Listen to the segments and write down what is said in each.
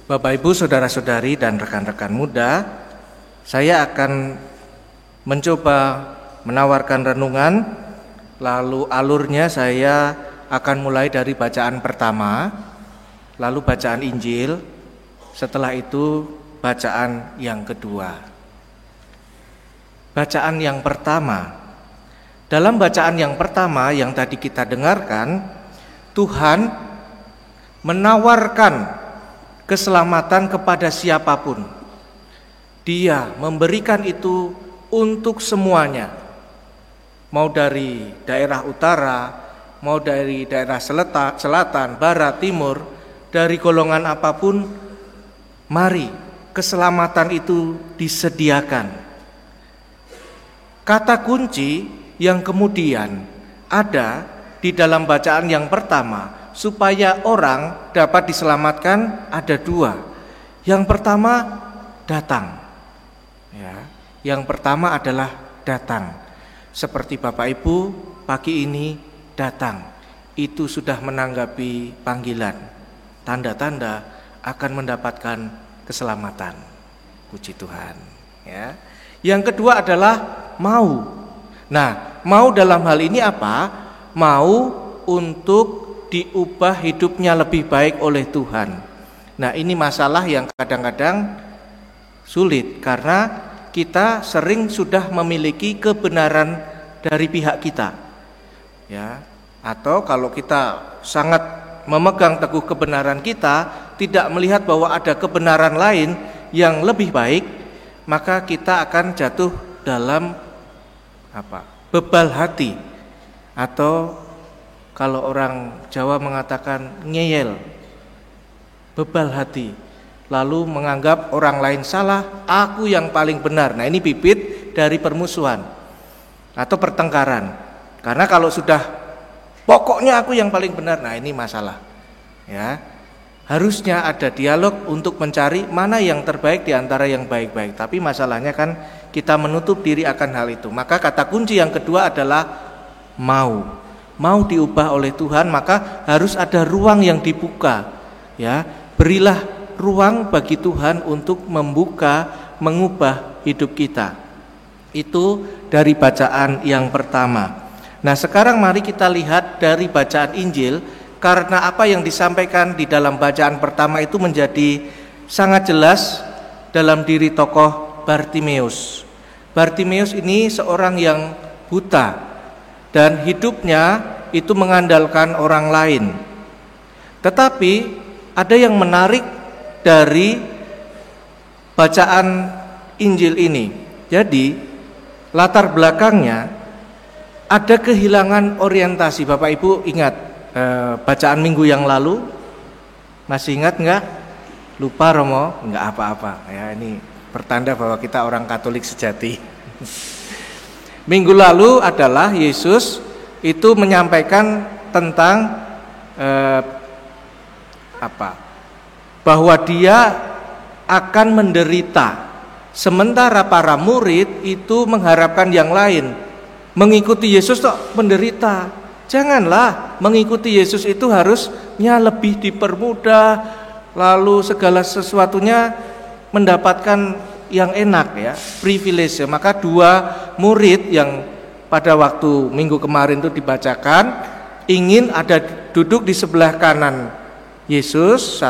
Bapak, Ibu, saudara-saudari, dan rekan-rekan muda, saya akan mencoba menawarkan renungan, lalu alurnya saya akan mulai dari bacaan pertama, lalu bacaan Injil, setelah itu bacaan yang kedua. Bacaan yang pertama, dalam bacaan yang pertama yang tadi kita dengarkan, Tuhan menawarkan keselamatan kepada siapapun. Dia memberikan itu untuk semuanya, mau dari daerah utara, mau dari daerah selatan, barat, timur, dari golongan apapun. Mari, keselamatan itu disediakan. Kata kunci yang kemudian ada di dalam bacaan yang pertama, supaya orang dapat diselamatkan, ada dua. Yang pertama, datang. Ya, yang pertama adalah datang. Seperti Bapak Ibu pagi ini datang, itu sudah menanggapi panggilan, tanda-tanda akan mendapatkan keselamatan. Puji Tuhan. Ya. Yang kedua adalah mau. Nah, mau dalam hal ini apa? Mau untuk diubah hidupnya lebih baik oleh Tuhan. Nah, ini masalah yang kadang-kadang sulit karena kita sering sudah memiliki kebenaran dari pihak kita. Ya, atau kalau kita sangat memegang teguh kebenaran kita, tidak melihat bahwa ada kebenaran lain yang lebih baik, maka kita akan jatuh dalam bebal hati, atau kalau orang Jawa mengatakan ngeyel, bebal hati, lalu menganggap orang lain salah, aku yang paling benar. Nah, ini bibit dari permusuhan atau pertengkaran. Karena kalau sudah pokoknya aku yang paling benar, nah ini masalah. Ya, harusnya ada dialog untuk mencari mana yang terbaik di antara yang baik-baik. Tapi masalahnya kan kita menutup diri akan hal itu. Maka kata kunci yang kedua adalah mau. Mau diubah oleh Tuhan, maka harus ada ruang yang dibuka. Ya, berilah ruang bagi Tuhan untuk membuka, mengubah hidup kita. Itu dari bacaan yang pertama. Nah, sekarang mari kita lihat dari bacaan Injil, karena apa yang disampaikan di dalam bacaan pertama itu menjadi sangat jelas dalam diri tokoh Bartimeus. Bartimeus ini seorang yang buta dan hidupnya itu mengandalkan orang lain. Tetapi ada yang menarik dari bacaan Injil ini. Jadi latar belakangnya ada kehilangan orientasi. Bapak Ibu ingat bacaan minggu yang lalu? Masih ingat enggak? Lupa Romo? Enggak apa-apa. Ya, ini pertanda bahwa kita orang Katolik sejati. Minggu lalu adalah Yesus itu menyampaikan tentang bahwa dia akan menderita, sementara para murid itu mengharapkan yang lain. Mengikuti Yesus kok menderita. Janganlah, mengikuti Yesus itu harusnya lebih dipermudah, lalu segala sesuatunya mendapatkan yang enak, ya, privilege. Maka dua murid yang pada waktu minggu kemarin itu dibacakan, ingin ada duduk di sebelah kanan Yesus,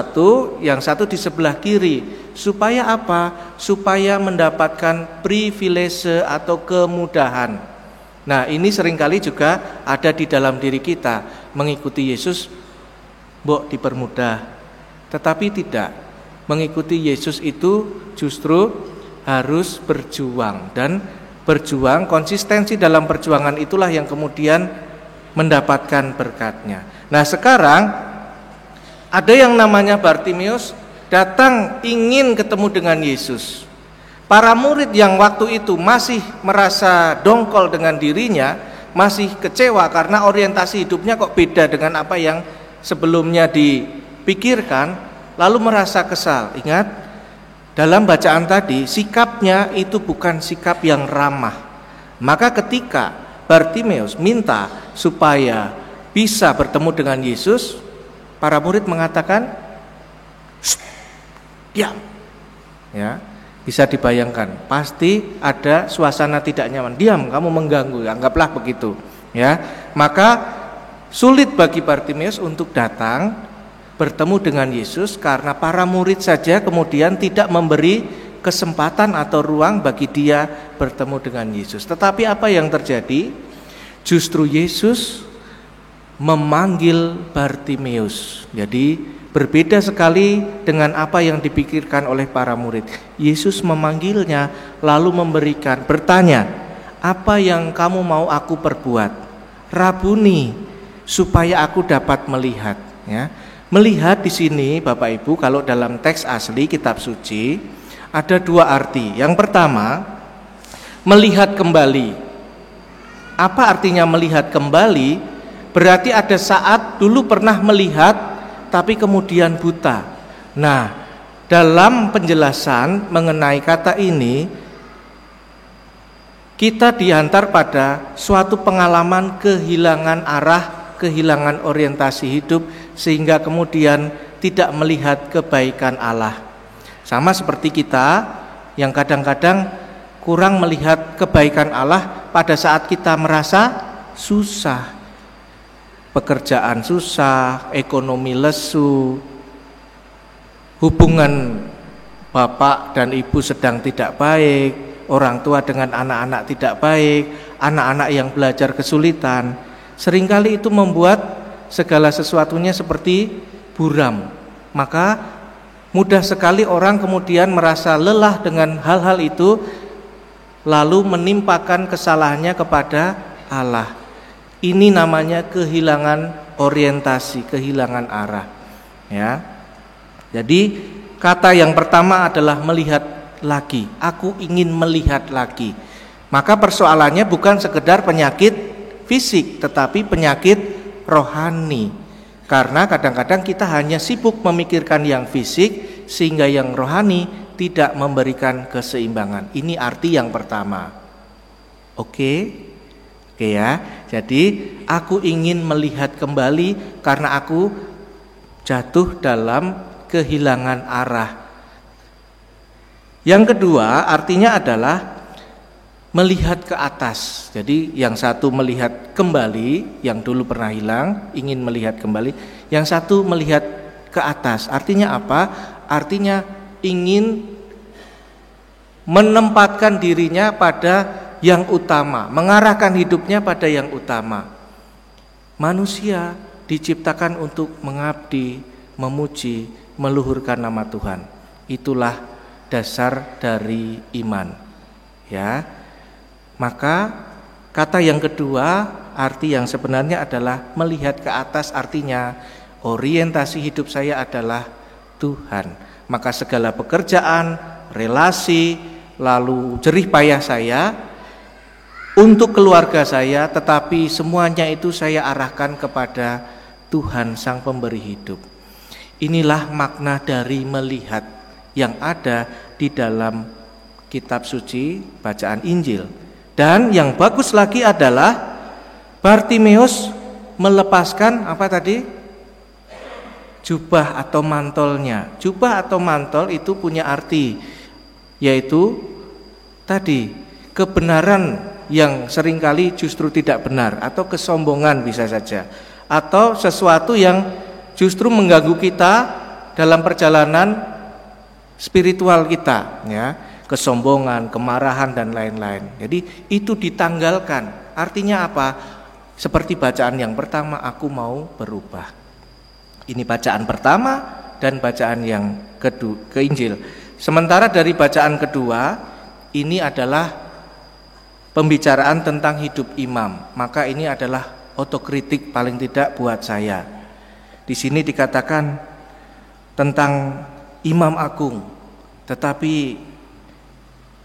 yang satu di sebelah kiri. Supaya apa? Supaya mendapatkan privilege atau kemudahan. Nah, ini seringkali juga ada di dalam diri kita. Mengikuti Yesus mbok dipermudah, tetapi tidak. Mengikuti Yesus itu justru harus berjuang, dan berjuang, konsistensi dalam perjuangan itulah yang kemudian mendapatkan berkatnya. Nah, sekarang ada yang namanya Bartimeus datang ingin ketemu dengan Yesus. Para murid yang waktu itu masih merasa dongkol dengan dirinya, masih kecewa karena orientasi hidupnya kok beda dengan apa yang sebelumnya dipikirkan, lalu merasa kesal. Ingat, dalam bacaan tadi sikapnya itu bukan sikap yang ramah. Maka ketika Bartimeus minta supaya bisa bertemu dengan Yesus, para murid mengatakan, diam. Ya, bisa dibayangkan, pasti ada suasana tidak nyaman. Diam, kamu mengganggu, anggaplah begitu. Ya, maka sulit bagi Bartimeus untuk datang bertemu dengan Yesus karena para murid saja kemudian tidak memberi kesempatan atau ruang bagi dia bertemu dengan Yesus. Tetapi apa yang terjadi? Justru Yesus memanggil Bartimeus. Jadi berbeda sekali dengan apa yang dipikirkan oleh para murid. Yesus memanggilnya lalu bertanya, apa yang kamu mau aku perbuat? Rabuni, supaya aku dapat melihat. Ya. Melihat di sini Bapak Ibu, kalau dalam teks asli kitab suci ada dua arti. Yang pertama, melihat kembali. Apa artinya melihat kembali? Berarti ada saat dulu pernah melihat tapi kemudian buta. Nah, dalam penjelasan mengenai kata ini, kita diantar pada suatu pengalaman kehilangan arah, kehilangan orientasi hidup, sehingga kemudian tidak melihat kebaikan Allah. Sama seperti kita yang kadang-kadang kurang melihat kebaikan Allah pada saat kita merasa susah. Pekerjaan susah, ekonomi lesu, hubungan bapak dan ibu sedang tidak baik, orang tua dengan anak-anak tidak baik, anak-anak yang belajar kesulitan. Seringkali itu membuat segala sesuatunya seperti buram. Maka mudah sekali orang kemudian merasa lelah dengan hal-hal itu, lalu menimpakan kesalahannya kepada Allah. Ini namanya kehilangan orientasi, kehilangan arah. Ya. Jadi kata yang pertama adalah melihat lagi. Aku ingin melihat lagi. Maka persoalannya bukan sekedar penyakit fisik, tetapi penyakit rohani. Karena kadang-kadang kita hanya sibuk memikirkan yang fisik, sehingga yang rohani tidak memberikan keseimbangan. Ini arti yang pertama. Oke ya, jadi aku ingin melihat kembali karena aku jatuh dalam kehilangan arah. Yang kedua artinya adalah melihat ke atas. Jadi yang satu melihat kembali, yang dulu pernah hilang, ingin melihat kembali. Yang satu melihat ke atas. Artinya apa? Artinya ingin menempatkan dirinya pada yang utama, mengarahkan hidupnya pada yang utama. Manusia diciptakan untuk mengabdi, memuji, meluhurkan nama Tuhan. Itulah dasar dari iman. Ya. Maka kata yang kedua, arti yang sebenarnya adalah melihat ke atas, artinya orientasi hidup saya adalah Tuhan. Maka segala pekerjaan, relasi, lalu jerih payah saya untuk keluarga saya, tetapi semuanya itu saya arahkan kepada Tuhan Sang Pemberi Hidup. Inilah makna dari melihat yang ada di dalam kitab suci bacaan Injil. Dan yang bagus lagi adalah Bartimeus melepaskan apa tadi? Jubah atau mantolnya. Jubah atau mantol itu punya arti, yaitu tadi kebenaran yang seringkali justru tidak benar, atau kesombongan bisa saja, atau sesuatu yang justru mengganggu kita dalam perjalanan spiritual kita, ya, kesombongan, kemarahan dan lain-lain. Jadi itu ditanggalkan. Artinya apa? Seperti bacaan yang pertama, aku mau berubah. Ini bacaan pertama dan bacaan yang kedua ke Injil. Sementara dari bacaan kedua ini adalah pembicaraan tentang hidup imam. Maka ini adalah otokritik paling tidak buat saya. Di sini dikatakan tentang imam agung, tetapi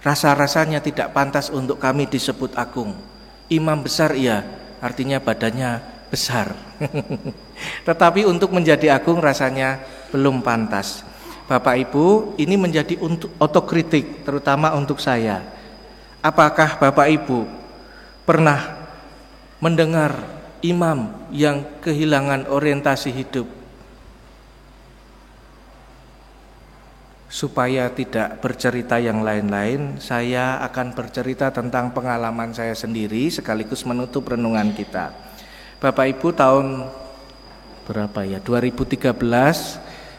rasa-rasanya tidak pantas untuk kami disebut agung. Imam besar iya, artinya badannya besar. Tetapi untuk menjadi agung rasanya belum pantas. Bapak Ibu, ini menjadi untuk otokritik terutama untuk saya. Apakah Bapak Ibu pernah mendengar imam yang kehilangan orientasi hidup? supaya tidak bercerita yang lain-lain, saya akan bercerita tentang pengalaman saya sendiri sekaligus menutup renungan kita. Bapak Ibu, tahun berapa ya? 2013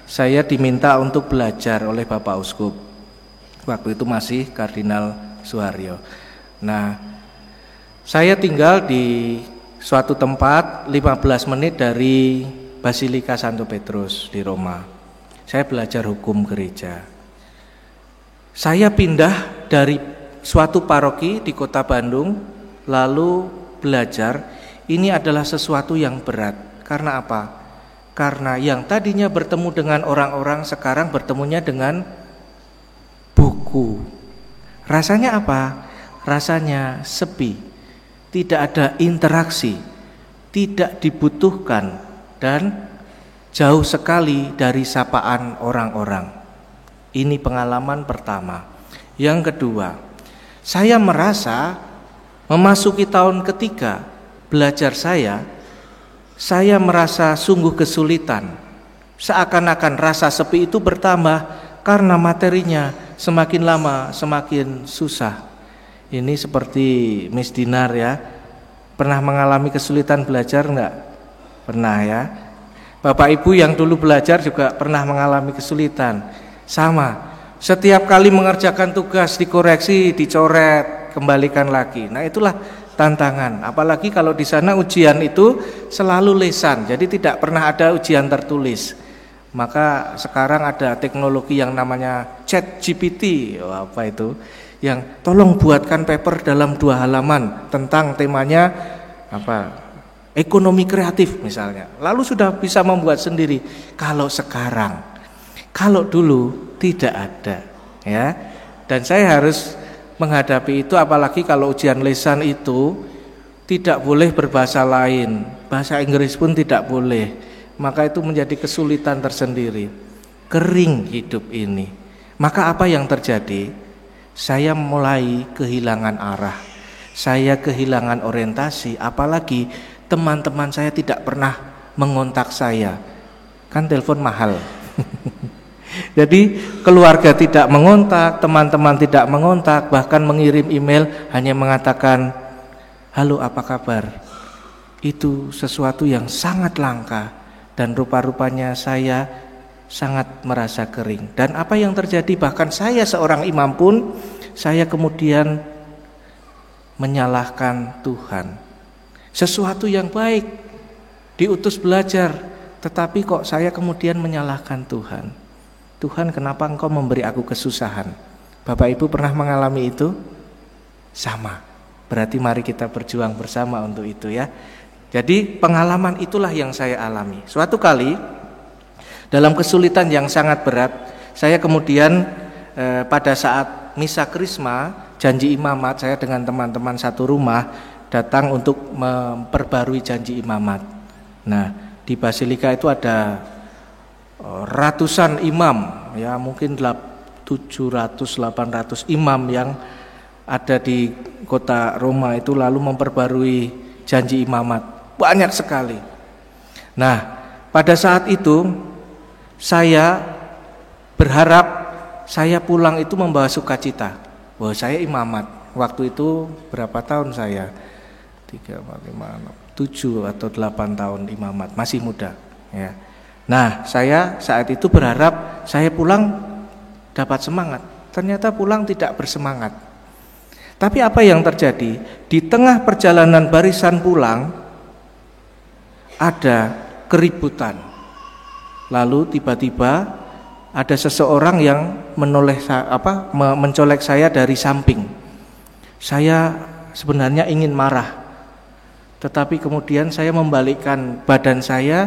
saya diminta untuk belajar oleh Bapak Uskup. Waktu itu masih Kardinal Suharyo. Nah, saya tinggal di suatu tempat 15 menit dari Basilika Santo Petrus di Roma. Saya belajar hukum gereja. Saya pindah dari suatu paroki di kota Bandung, lalu belajar. Ini adalah sesuatu yang berat. Karena apa? Karena yang tadinya bertemu dengan orang-orang, sekarang bertemunya dengan buku. Rasanya apa? Rasanya sepi, tidak ada interaksi, tidak dibutuhkan, dan jauh sekali dari sapaan orang-orang. Ini pengalaman pertama. Yang kedua, saya merasa memasuki tahun ketiga belajar saya merasa sungguh kesulitan. Seakan-akan rasa sepi itu bertambah karena materinya semakin lama semakin susah. Ini seperti Miss Dinar ya. Pernah mengalami kesulitan belajar enggak? Pernah ya. Bapak Ibu yang dulu belajar juga pernah mengalami kesulitan. Sama, setiap kali mengerjakan tugas dikoreksi, dicoret, kembalikan lagi. Nah, itulah tantangan. Apalagi kalau di sana ujian itu selalu lesan, jadi tidak pernah ada ujian tertulis. Maka sekarang ada teknologi yang namanya ChatGPT, apa itu? Yang tolong buatkan paper dalam 2 halaman tentang temanya apa? Ekonomi kreatif misalnya, lalu sudah bisa membuat sendiri. Kalau sekarang, kalau dulu tidak ada, ya. Dan saya harus menghadapi itu, apalagi kalau ujian lisan itu tidak boleh berbahasa lain, bahasa Inggris pun tidak boleh. Maka itu menjadi kesulitan tersendiri. Kering hidup ini. Maka apa yang terjadi? Saya mulai kehilangan arah, saya kehilangan orientasi, apalagi teman-teman saya tidak pernah mengontak saya. Kan telepon mahal. Jadi keluarga tidak mengontak, teman-teman tidak mengontak, bahkan mengirim email hanya mengatakan, "Halo, apa kabar?" Itu sesuatu yang sangat langka, dan rupa-rupanya saya sangat merasa kering. Dan apa yang terjadi, bahkan saya seorang imam pun, saya kemudian menyalahkan Tuhan. Sesuatu yang baik, diutus belajar, tetapi kok saya kemudian menyalahkan Tuhan. Tuhan, kenapa Engkau memberi aku kesusahan? Bapak Ibu pernah mengalami itu? Sama. Berarti mari kita berjuang bersama untuk itu ya. Jadi pengalaman itulah yang saya alami. Suatu kali dalam kesulitan yang sangat berat, saya kemudian pada saat misa Krisma, janji imamat, saya dengan teman-teman satu rumah datang untuk memperbarui janji imamat. Nah, di Basilika itu ada ratusan imam, ya mungkin 700-800 imam yang ada di kota Roma itu, lalu memperbarui janji imamat. Banyak sekali. Nah, pada saat itu saya berharap saya pulang itu membawa sukacita. Bahwa saya imamat. Waktu itu berapa tahun saya? 3, 4, 5, 6, 7 atau 8 tahun imamat, masih muda ya. Nah, saya saat itu berharap saya pulang dapat semangat. Ternyata pulang tidak bersemangat. Tapi apa yang terjadi? Di tengah perjalanan barisan pulang ada keributan. Lalu tiba-tiba ada seseorang yang mencolek saya dari samping. Saya sebenarnya ingin marah, tetapi kemudian saya membalikkan badan saya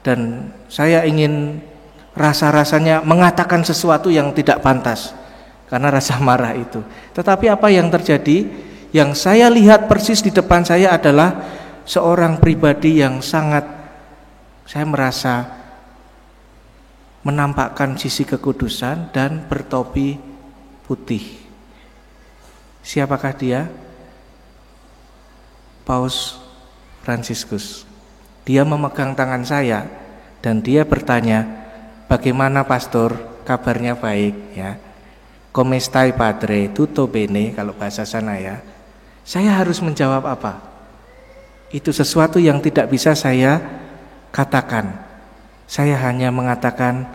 dan saya ingin rasa-rasanya mengatakan sesuatu yang tidak pantas karena rasa marah itu. Tetapi apa yang terjadi? Yang saya lihat persis di depan saya adalah seorang pribadi yang sangat, saya merasa menampakkan sisi kekudusan dan bertopi putih. Siapakah dia? Paus Fransiskus. Dia memegang tangan saya dan dia bertanya, "Bagaimana pastor kabarnya baik ya. Come stai padre, tutto bene kalau bahasa sana ya. Saya harus menjawab apa? Itu sesuatu yang tidak bisa saya katakan. Saya hanya mengatakan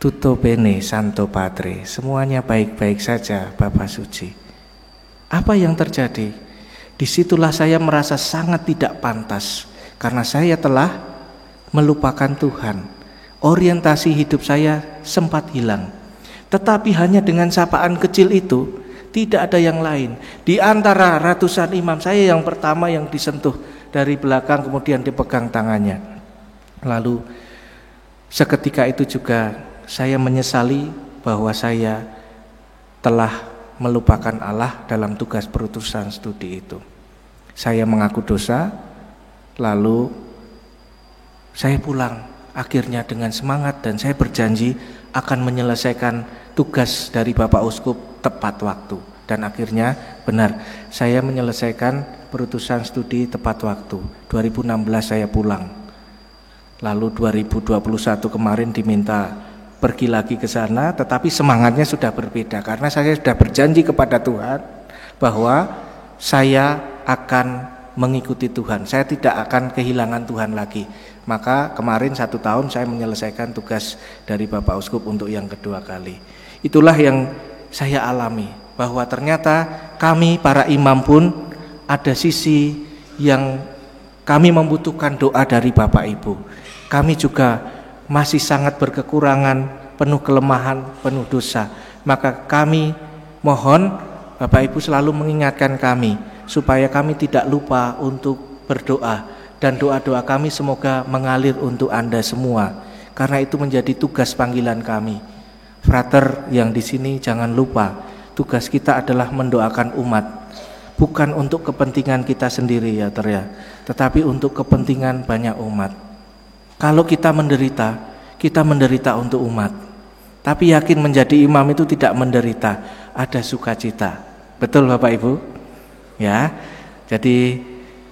tutto bene santo padre, semuanya baik-baik saja Bapak Suci. Apa yang terjadi? Disitulah saya merasa sangat tidak pantas, karena saya telah melupakan Tuhan. Orientasi hidup saya sempat hilang. Tetapi hanya dengan sapaan kecil itu, tidak ada yang lain. Di antara ratusan imam, saya yang pertama yang disentuh dari belakang, kemudian dipegang tangannya. Lalu seketika itu juga saya menyesali bahwa saya telah melupakan Allah dalam tugas perutusan studi itu. Saya mengaku dosa, lalu saya pulang akhirnya dengan semangat, dan saya berjanji akan menyelesaikan tugas dari Bapak Uskup tepat waktu. Dan akhirnya benar, saya menyelesaikan perutusan studi tepat waktu. 2016 saya pulang. Lalu 2021 kemarin diminta pergi lagi ke sana, tetapi semangatnya sudah berbeda karena saya sudah berjanji kepada Tuhan bahwa saya akan mengikuti Tuhan. Saya tidak akan kehilangan Tuhan lagi. Maka kemarin 1 tahun saya menyelesaikan tugas dari Bapak Uskup untuk yang kedua kali. Itulah yang saya alami, bahwa ternyata kami para imam pun ada sisi yang kami membutuhkan doa dari Bapak Ibu. Kami juga masih sangat berkekurangan, penuh kelemahan, penuh dosa. Maka kami mohon Bapak Ibu selalu mengingatkan kami supaya kami tidak lupa untuk berdoa. Dan doa-doa kami semoga mengalir untuk Anda semua, karena itu menjadi tugas panggilan kami. Frater yang di sini jangan lupa, tugas kita adalah mendoakan umat, bukan untuk kepentingan kita sendiri ya tetapi untuk kepentingan banyak umat. Kalau kita menderita untuk umat. Tapi yakin menjadi imam itu tidak menderita, ada sukacita. Betul Bapak Ibu? Ya. Jadi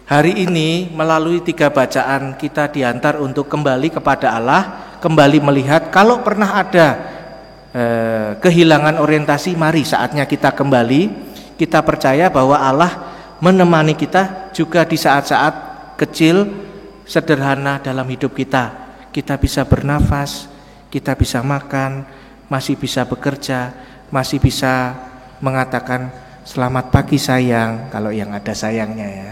hari ini melalui 3 bacaan kita diantar untuk kembali kepada Allah, kembali melihat kalau pernah ada kehilangan orientasi, mari saatnya kita kembali. Kita percaya bahwa Allah menemani kita juga di saat-saat kecil, sederhana dalam hidup kita. Kita bisa bernafas, kita bisa makan, masih bisa bekerja, masih bisa mengatakan selamat pagi sayang, kalau yang ada sayangnya ya.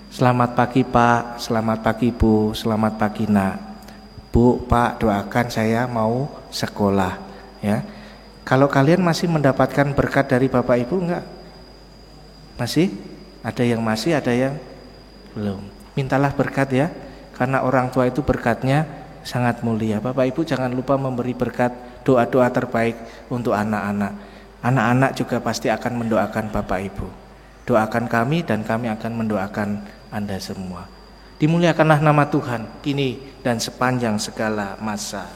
Selamat pagi Pak, selamat pagi Bu, selamat pagi Nak. Bu, Pak, doakan saya mau sekolah ya. Kalau kalian masih mendapatkan berkat dari Bapak Ibu enggak? Masih? Ada yang masih, ada yang belum. Mintalah berkat ya, karena orang tua itu berkatnya sangat mulia. Bapak Ibu jangan lupa memberi berkat, doa-doa terbaik untuk anak-anak. Anak-anak juga pasti akan mendoakan Bapak Ibu. Doakan kami dan kami akan mendoakan Anda semua. Dimuliakanlah nama Tuhan kini dan sepanjang segala masa.